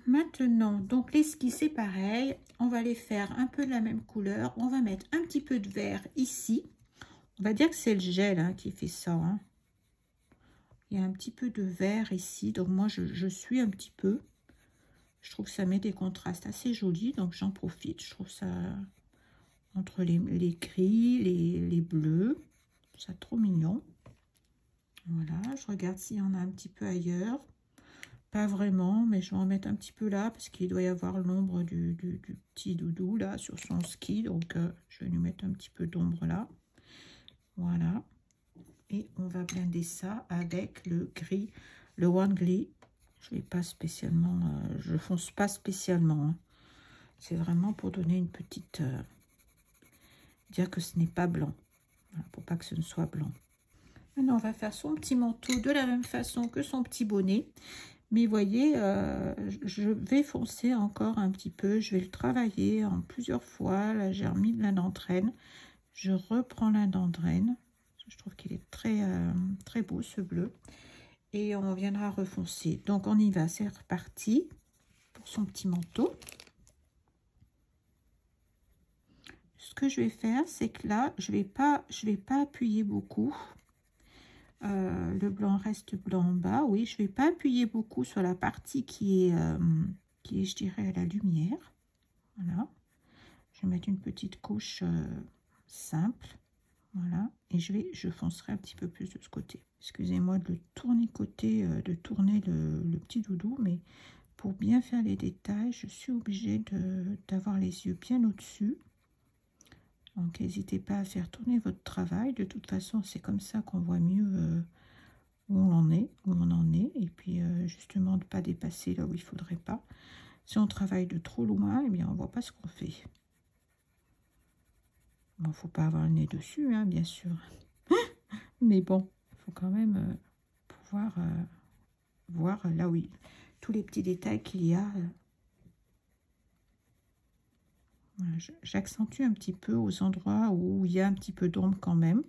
Maintenant, donc l'esquisse c'est pareil, on va les faire un peu de la même couleur, on va mettre un petit peu de vert ici, on va dire que c'est le gel hein, qui fait ça, hein. Il y a un petit peu de vert ici, donc moi je suis un petit peu, je trouve que ça met des contrastes assez jolis, donc j'en profite, je trouve ça entre les gris, les bleus, ça trop mignon. Voilà, je regarde s'il y en a un petit peu ailleurs. Pas vraiment, mais je vais en mettre un petit peu là parce qu'il doit y avoir l'ombre du petit doudou là sur son ski. Donc, je vais lui mettre un petit peu d'ombre là. Voilà. Et on va blender ça avec le gris, le One Gris. Je vais pas spécialement, je fonce pas spécialement. Hein. C'est vraiment pour donner une petite, dire que ce n'est pas blanc. Voilà, pour pas que ce ne soit blanc. Maintenant, on va faire son petit manteau de la même façon que son petit bonnet. Mais voyez, je vais foncer encore un petit peu. Je vais le travailler en plusieurs fois. Là, j'ai remis de la dentrène. Je reprends la dentrène. Je trouve qu'il est très beau, ce bleu. Et on viendra refoncer. Donc, on y va. C'est reparti pour son petit manteau. Ce que je vais faire, c'est que là, je vais pas appuyer beaucoup. Le blanc reste blanc en bas. Oui, je ne vais pas appuyer beaucoup sur la partie qui est, je dirais, à la lumière. Voilà. Je vais mettre une petite couche simple. Voilà. Et je foncerai un petit peu plus de ce côté. Excusez-moi de le tournicoter, de tourner le petit doudou, mais pour bien faire les détails, je suis obligée d'avoir les yeux bien au-dessus. Donc, n'hésitez pas à faire tourner votre travail. De toute façon, c'est comme ça qu'on voit mieux où on en est. Et puis, justement, de ne pas dépasser là où il ne faudrait pas. Si on travaille de trop loin, eh bien, on ne voit pas ce qu'on fait. Bon, il ne faut pas avoir le nez dessus, hein, bien sûr. Mais bon, il faut quand même pouvoir voir là où tous les petits détails qu'il y a. J'accentue un petit peu aux endroits où il y a un petit peu d'ombre quand même.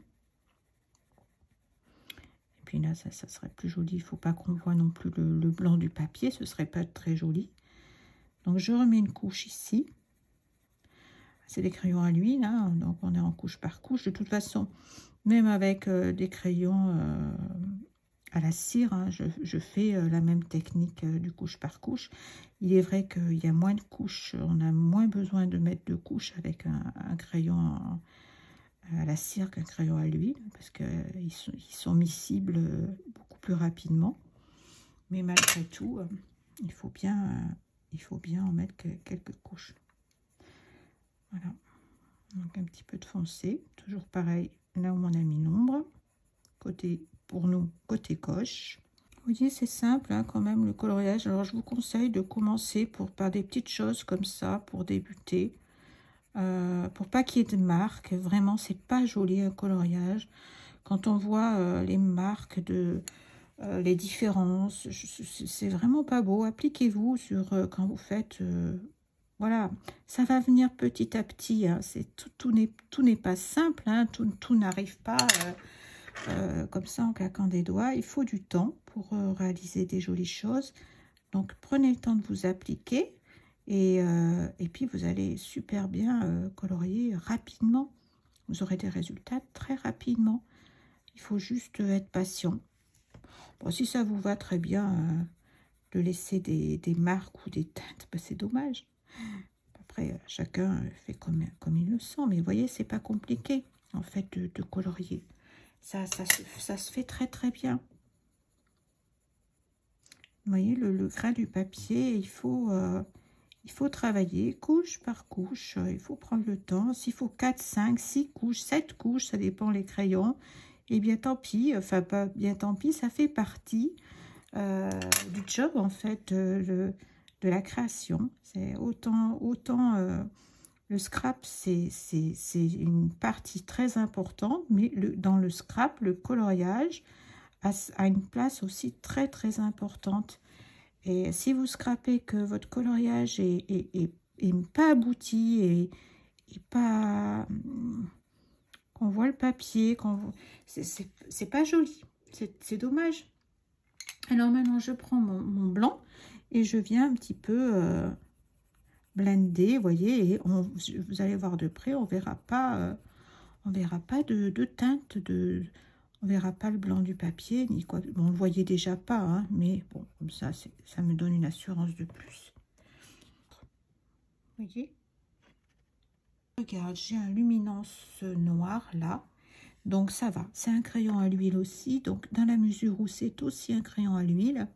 Et puis là, ça serait plus joli. Il ne faut pas qu'on voit non plus le blanc du papier. Ce ne serait pas très joli. Donc, je remets une couche ici. C'est des crayons à l'huile, hein, donc on est en couche par couche. De toute façon, même avec des crayons à la cire, hein, je fais la même technique du couche par couche. Il est vrai qu'il y a moins de couches, on a moins besoin de mettre de couches avec un crayon à la cire qu'un crayon à l'huile, parce qu'ils sont miscibles beaucoup plus rapidement. Mais malgré tout, il faut bien en mettre quelques couches. Voilà, donc un petit peu de foncé, toujours pareil, là où on a mis l'ombre, pour nous, côté gauche. Vous voyez, c'est simple hein, quand même le coloriage. Alors je vous conseille de commencer par des petites choses comme ça, pour débuter, pour pas qu'il y ait de marques. Vraiment, c'est pas joli un coloriage. Quand on voit les marques les différences, c'est vraiment pas beau. Appliquez-vous sur quand vous faites... voilà, ça va venir petit à petit. Hein. Tout n'est pas simple. Hein. Tout n'arrive pas comme ça en claquant des doigts. Il faut du temps pour réaliser des jolies choses. Donc, prenez le temps de vous appliquer. Et puis, vous allez super bien colorier rapidement. Vous aurez des résultats très rapidement. Il faut juste être patient. Bon, si ça vous va très bien de laisser des marques ou des teintes, ben, c'est dommage. Après, chacun fait comme il le sent. Mais vous voyez, c'est pas compliqué, en fait, de colorier. Ça se fait très, très bien. Vous voyez, le grain du papier, il faut travailler couche par couche. Il faut prendre le temps. S'il faut 4, 5, 6 couches, 7 couches, ça dépend les crayons. Et bien, tant pis. Enfin, pas bien, tant pis, ça fait partie du job, en fait, de la création. C'est autant le scrap, c'est une partie très importante, mais dans le scrap, le coloriage a une place aussi très très importante. Et si vous scrapez que votre coloriage est pas abouti et pas... qu'on voit le papier, c'est pas joli, c'est dommage. Alors maintenant, je prends mon blanc et je viens un petit peu blender, vous voyez, et vous allez voir de près, on verra pas de teinte, on verra pas le blanc du papier, ni quoi. Bon, on le voyait déjà pas, hein, mais bon, comme ça, ça me donne une assurance de plus. Vous voyez? Regarde, j'ai un luminance noir là. Donc ça va, c'est un crayon à l'huile aussi, donc dans la mesure où c'est aussi un crayon à l'huile,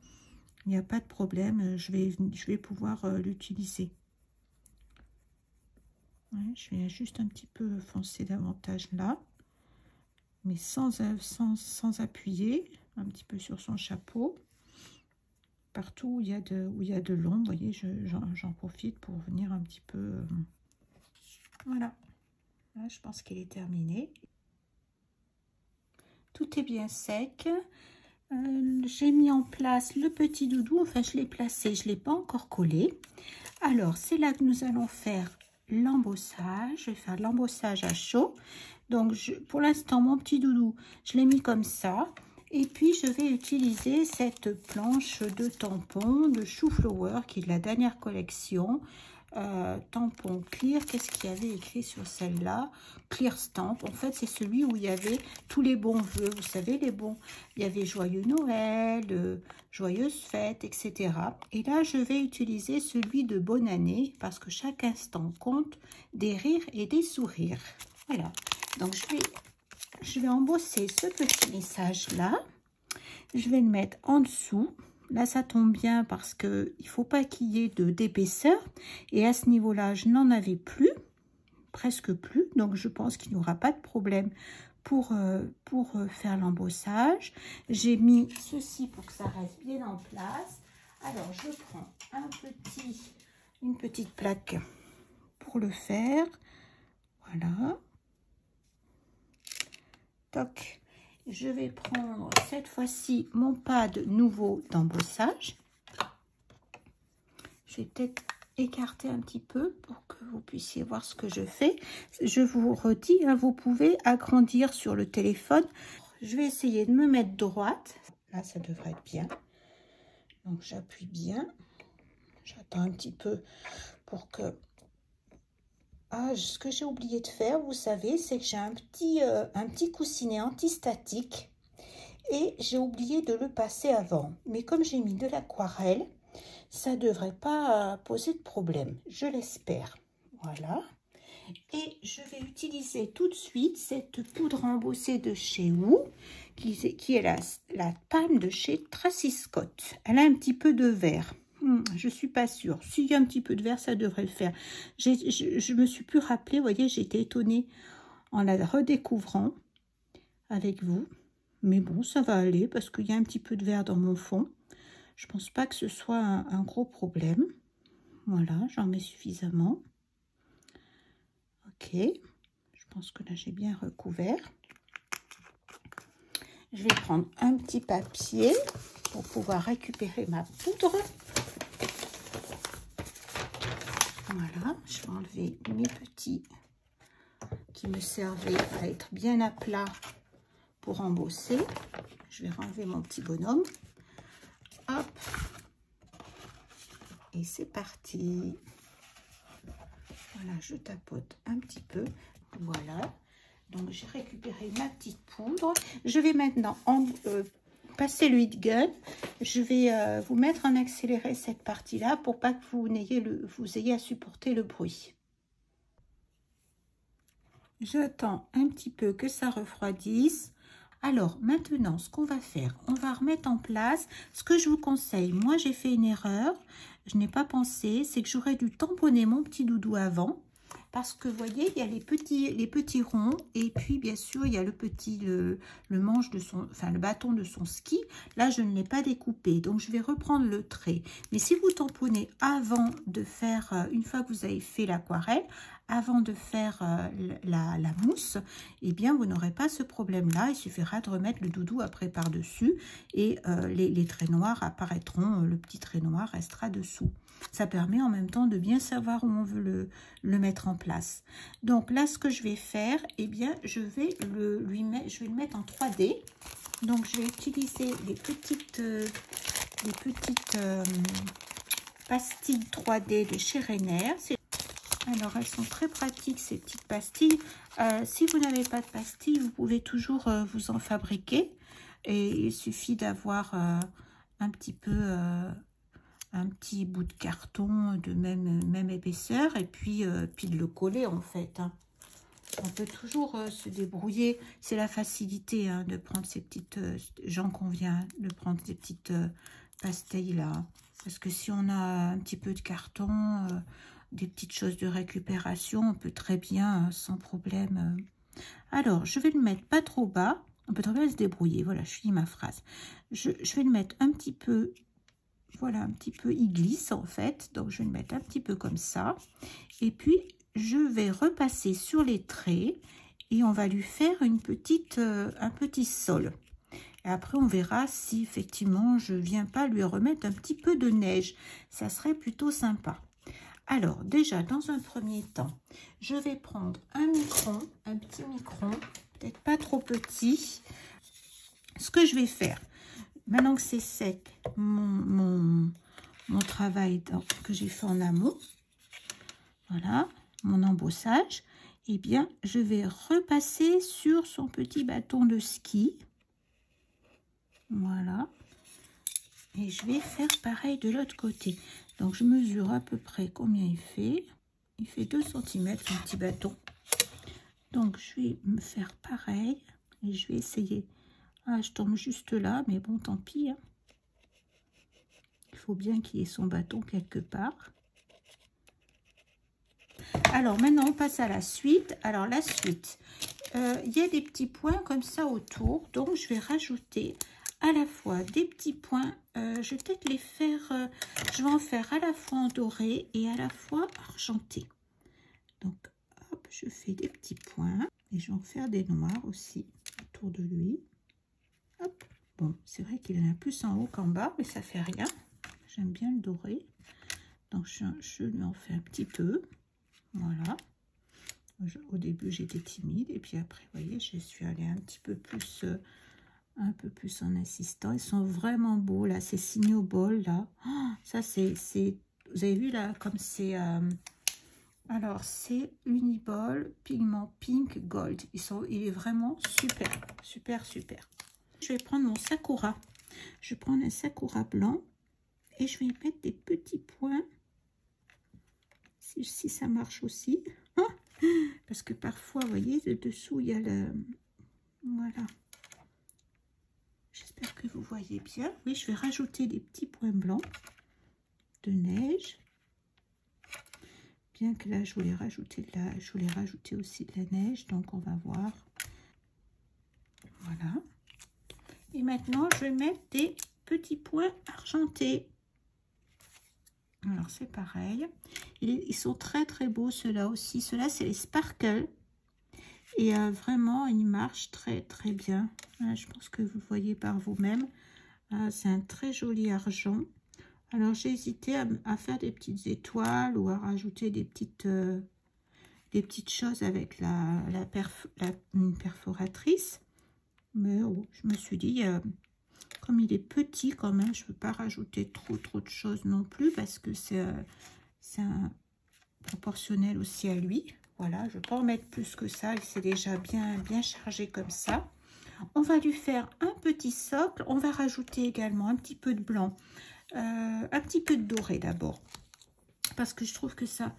il n'y a pas de problème, je vais pouvoir l'utiliser. Ouais, je viens juste un petit peu foncer davantage là, mais sans appuyer, un petit peu sur son chapeau. Partout où il y a de l'ombre, vous voyez, j'en profite pour venir un petit peu... voilà, là, je pense qu'il est terminé. Tout est bien sec. J'ai mis en place le petit doudou, enfin je l'ai placé, je ne l'ai pas encore collé. Alors c'est là que nous allons faire l'embossage. Je vais faire l'embossage à chaud. Donc pour l'instant mon petit doudou, je l'ai mis comme ça. Et puis je vais utiliser cette planche de tampon de Chou Flower qui est de la dernière collection. tampon clear. Qu'est-ce qu'il y avait écrit sur celle-là? Clear Stamp. En fait, c'est celui où il y avait tous les bons vœux. Vous savez, les bons. Il y avait Joyeux Noël, Joyeuses Fêtes, etc. Et là, je vais utiliser celui de Bonne Année parce que chaque instant compte, des rires et des sourires. Voilà. Donc, je vais embosser ce petit message-là. Je vais le mettre en dessous. Là, ça tombe bien parce qu'il ne faut pas qu'il y ait d'épaisseur. Et à ce niveau-là, je n'en avais plus, presque plus. Donc, je pense qu'il n'y aura pas de problème pour faire l'embossage. J'ai mis ceci pour que ça reste bien en place. Alors, je prends une petite plaque pour le faire. Voilà. Toc. Je vais prendre cette fois-ci mon pad nouveau d'embossage. Je vais peut-être écarter un petit peu pour que vous puissiez voir ce que je fais. Je vous redis, hein, vous pouvez agrandir sur le téléphone. Je vais essayer de me mettre droite. Là, ça devrait être bien. Donc, j'appuie bien. J'attends un petit peu pour que... Ah, ce que j'ai oublié de faire, vous savez, c'est que j'ai un petit coussinet antistatique et j'ai oublié de le passer avant. Mais comme j'ai mis de l'aquarelle, ça ne devrait pas poser de problème, je l'espère. Voilà. Et je vais utiliser tout de suite cette poudre embossée de chez Wu, qui est la palme de chez Tracy Scott. Elle a un petit peu de vert. Je suis pas sûre. S'il y a un petit peu de vert, ça devrait le faire. Je me suis plus rappelé. Vous voyez, j'ai été étonnée en la redécouvrant avec vous. Mais bon, ça va aller parce qu'il y a un petit peu de vert dans mon fond. Je pense pas que ce soit un gros problème. Voilà, j'en mets suffisamment. Ok. Je pense que là, j'ai bien recouvert. Je vais prendre un petit papier pour pouvoir récupérer ma poudre. Voilà, je vais enlever mes petits qui me servaient à être bien à plat pour embosser. Je vais enlever mon petit bonhomme. Hop. Et c'est parti. Voilà, je tapote un petit peu. Voilà. Donc, j'ai récupéré ma petite poudre. Je vais maintenant passer le heat gun. Je vais vous mettre en accéléré cette partie-là pour pas que vous ayez à supporter le bruit. J'attends un petit peu que ça refroidisse. Alors, maintenant, ce qu'on va faire, on va remettre en place ce que je vous conseille. Moi, j'ai fait une erreur. Je n'ai pas pensé. C'est que j'aurais dû tamponner mon petit doudou avant. Parce que, vous voyez, il y a les petits ronds. Et puis, bien sûr, il y a le manche de son... Enfin, le bâton de son ski. Là, je ne l'ai pas découpé. Donc, je vais reprendre le trait. Mais si vous tamponnez avant de faire... une fois que vous avez fait l'aquarelle, avant de faire la mousse, eh bien, vous n'aurez pas ce problème-là. Il suffira de remettre le doudou après par-dessus et les traits noirs apparaîtront. Le petit trait noir restera dessous. Ça permet en même temps de bien savoir où on veut le mettre en place. Donc là, ce que je vais faire, eh bien, je vais le mettre en 3D. Donc, je vais utiliser les petites pastilles 3D de chez Renner. Alors, elles sont très pratiques, ces petites pastilles. Si vous n'avez pas de pastilles, vous pouvez toujours vous en fabriquer. Et il suffit d'avoir un petit bout de carton de même épaisseur. Et puis de le coller, en fait. Hein. On peut toujours se débrouiller. C'est la facilité de prendre ces petites... j'en conviens de prendre ces petites pastilles-là. Parce que si on a un petit peu de carton... des petites choses de récupération, on peut très bien, sans problème. Alors, je vais le mettre pas trop bas. On peut très bien se débrouiller. Voilà, je finis ma phrase. Je vais le mettre un petit peu, voilà, un petit peu, il glisse en fait. Donc, je vais le mettre un petit peu comme ça. Et puis, je vais repasser sur les traits et on va lui faire un petit sol. Et après, on verra si effectivement, je viens pas lui remettre un petit peu de neige. Ça serait plutôt sympa. Alors, déjà, dans un premier temps, je vais prendre un petit micron, peut-être pas trop petit. Ce que je vais faire, maintenant que c'est sec, mon travail que j'ai fait en amont, Voilà, mon embossage. Eh bien, je vais repasser sur son petit bâton de ski. Voilà. Et je vais faire pareil de l'autre côté. Donc, je mesure à peu près combien il fait. Il fait 2 cm, mon petit bâton. Donc, je vais me faire pareil. Et je vais essayer. Ah, je tombe juste là, mais bon, tant pis. Hein. Il faut bien qu'il y ait son bâton quelque part. Alors, maintenant, on passe à la suite. Alors, la suite, il y a des petits points comme ça autour. Donc, je vais rajouter à la fois des petits points. Je vais peut-être les faire, je vais en faire à la fois en doré et à la fois argenté. Donc, hop, je fais des petits points. Et je vais en faire des noirs aussi autour de lui. Hop. Bon, c'est vrai qu'il en a plus en haut qu'en bas, mais ça fait rien. J'aime bien le doré. Donc, je lui en fais un petit peu. Voilà. Au début, j'étais timide. Et puis après, vous voyez, je suis allée un peu plus en insistant. Ils sont vraiment beaux, là. Ces signaux bol, là. Oh, ça, c'est... Vous avez vu, là, comme c'est... alors, c'est Uniball Pigment Pink Gold. Il est vraiment super, super, super. Je vais prendre mon Sakura. Je vais prendre un Sakura blanc et je vais y mettre des petits points. Si ça marche aussi. Oh, parce que parfois, vous voyez, de dessous, il y a le... Voilà. J'espère que vous voyez bien. Oui, je vais rajouter des petits points blancs de neige. Bien que là, je voulais rajouter aussi de la neige. Donc, on va voir. Voilà. Et maintenant, je vais mettre des petits points argentés. Alors, c'est pareil. Ils sont très, très beaux, ceux-là aussi. Ceux-là, c'est les Sparkle. Et vraiment, ils marchent très, très bien. Je pense que vous voyez par vous-même. C'est un très joli argent. Alors, j'ai hésité à faire des petites étoiles ou à rajouter des petites choses avec une perforatrice. Mais oh, je me suis dit, comme il est petit quand même, je ne peux pas rajouter trop de choses non plus parce que c'est proportionnel aussi à lui. Voilà, je ne vais pas en mettre plus que ça. C'est déjà bien chargé comme ça. On va lui faire un petit socle. On va rajouter également un petit peu de blanc, un petit peu de doré d'abord. Parce que je trouve que ça...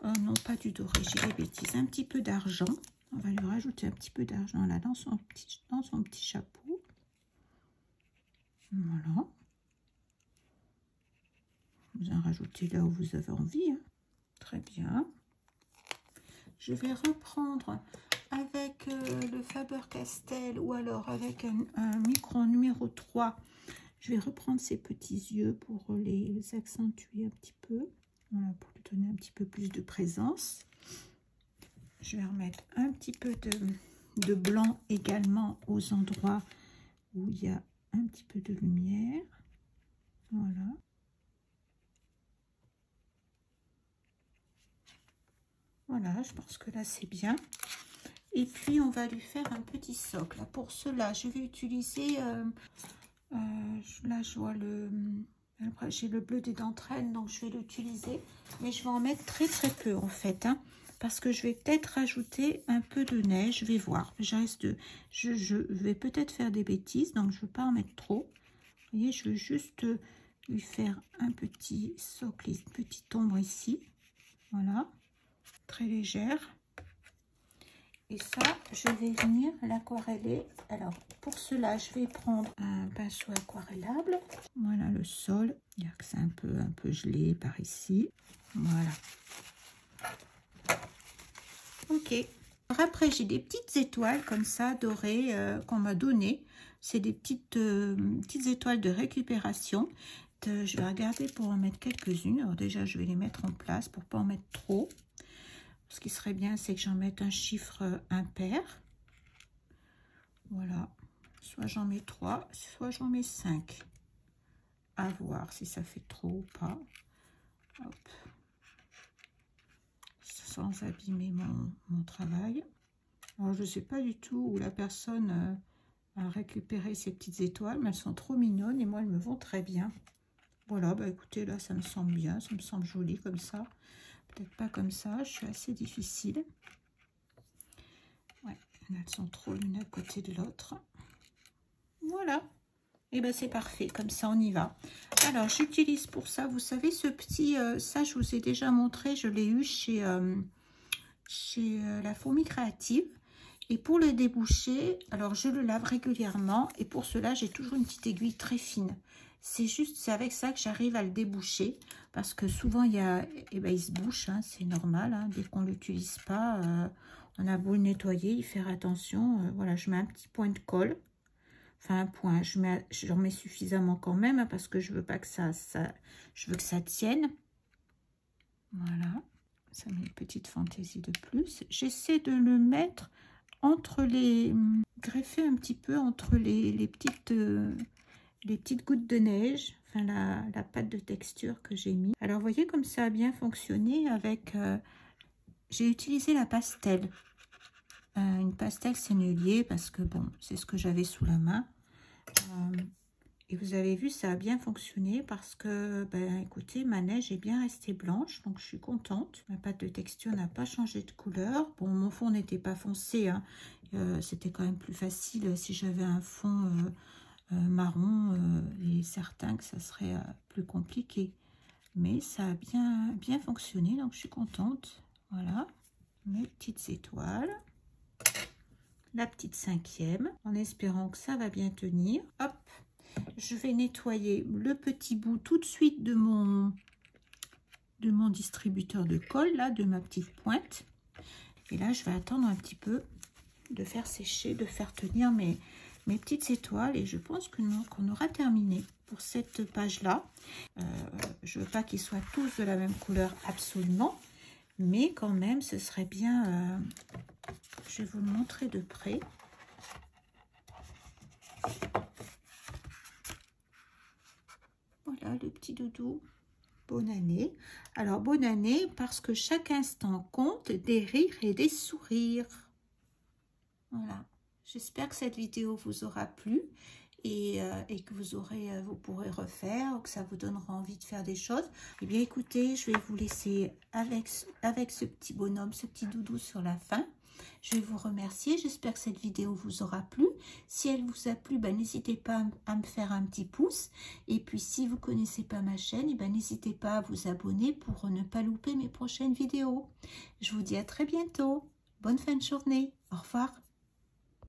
non, pas du doré, j'ai des bêtises. Un petit peu d'argent. On va lui rajouter un petit peu d'argent là dans son petit chapeau. Voilà. Vous en rajoutez là où vous avez envie. Hein. Très bien. Je vais reprendre avec le Faber-Castell ou alors avec un micron numéro 3. Je vais reprendre ces petits yeux pour les accentuer un petit peu. Voilà, pour lui donner un petit peu plus de présence. Je vais remettre un petit peu de blanc également aux endroits où il y a un petit peu de lumière. Voilà. Voilà, je pense que là c'est bien. Et puis on va lui faire un petit socle. Pour cela, je vais utiliser, là je vois j'ai le bleu des dentrelles, donc je vais l'utiliser. Mais je vais en mettre très peu en fait. Hein, parce que je vais peut-être rajouter un peu de neige, je vais voir. Je vais peut-être faire des bêtises, donc je ne veux pas en mettre trop. Vous voyez, je veux juste lui faire un petit socle, une petite ombre ici. Voilà. Très légère. Et ça, je vais venir l'aquareller. Alors, pour cela, je vais prendre un pinceau aquarellable. Voilà le sol. Il y a que c'est un peu gelé par ici. Voilà. Ok. Alors après, j'ai des petites étoiles comme ça, dorées, qu'on m'a données. C'est des petites étoiles de récupération. Je vais regarder pour en mettre quelques-unes. Alors déjà, je vais les mettre en place pour ne pas en mettre trop. Ce qui serait bien, c'est que j'en mette un chiffre impair. Voilà. Soit j'en mets 3, soit j'en mets 5. À voir si ça fait trop ou pas. Hop. Sans abîmer mon travail. Alors, je ne sais pas du tout où la personne a récupéré ces petites étoiles, mais elles sont trop mignonnes et moi, elles me vont très bien. Voilà, bah écoutez, là, ça me semble bien, ça me semble joli comme ça. peut-être pas comme ça, je suis assez difficile. Ouais, elles sont trop l'une à côté de l'autre. Voilà. Et ben c'est parfait, comme ça on y va. Alors j'utilise pour ça, vous savez, ce petit, ça je vous ai déjà montré, je l'ai eu chez la Fourmi Créative. Et pour le déboucher, alors je le lave régulièrement et pour cela j'ai toujours une petite aiguille très fine. C'est juste, c'est avec ça que j'arrive à le déboucher parce que souvent il se bouche, hein, c'est normal, hein, dès qu'on l'utilise pas, on a beau le nettoyer, y faire attention. Voilà, je mets un petit point de colle. Enfin, un point, j'en mets suffisamment quand même, hein, parce que je veux pas que je veux que ça tienne. Voilà, ça met une petite fantaisie de plus. J'essaie de le mettre entre greffer un petit peu entre les petites gouttes de neige, enfin la pâte de texture que j'ai mis. Alors, vous voyez comme ça a bien fonctionné avec, j'ai utilisé la pastel. Une pastel sennelier parce que bon, c'est ce que j'avais sous la main. Et vous avez vu, ça a bien fonctionné parce que, ben, écoutez, ma neige est bien restée blanche, donc je suis contente. Ma pâte de texture n'a pas changé de couleur. Bon, mon fond n'était pas foncé, hein. C'était quand même plus facile si j'avais un fond marron. Il est certain que ça serait plus compliqué. Mais ça a bien fonctionné, donc je suis contente. Voilà, mes petites étoiles. La petite 5e, en espérant que ça va bien tenir. Hop, je vais nettoyer le petit bout tout de suite de mon distributeur de colle, là, de ma petite pointe. Et là, je vais attendre un petit peu de faire sécher, de faire tenir mes petites étoiles. Et je pense qu'on aura terminé pour cette page-là. Je ne veux pas qu'ils soient tous de la même couleur absolument. Mais quand même, ce serait bien... je vais vous le montrer de près. Voilà le petit doudou. Bonne année. Alors, bonne année parce que chaque instant compte, des rires et des sourires. Voilà. J'espère que cette vidéo vous aura plu et que vous pourrez refaire, ou que ça vous donnera envie de faire des choses. Eh bien, écoutez, je vais vous laisser avec ce petit bonhomme, ce petit doudou sur la fin. Je vais vous remercier. J'espère que cette vidéo vous aura plu. Si elle vous a plu, ben, n'hésitez pas à me faire un petit pouce. Et puis, si vous ne connaissez pas ma chaîne, ben, n'hésitez pas à vous abonner pour ne pas louper mes prochaines vidéos. Je vous dis à très bientôt. Bonne fin de journée. Au revoir.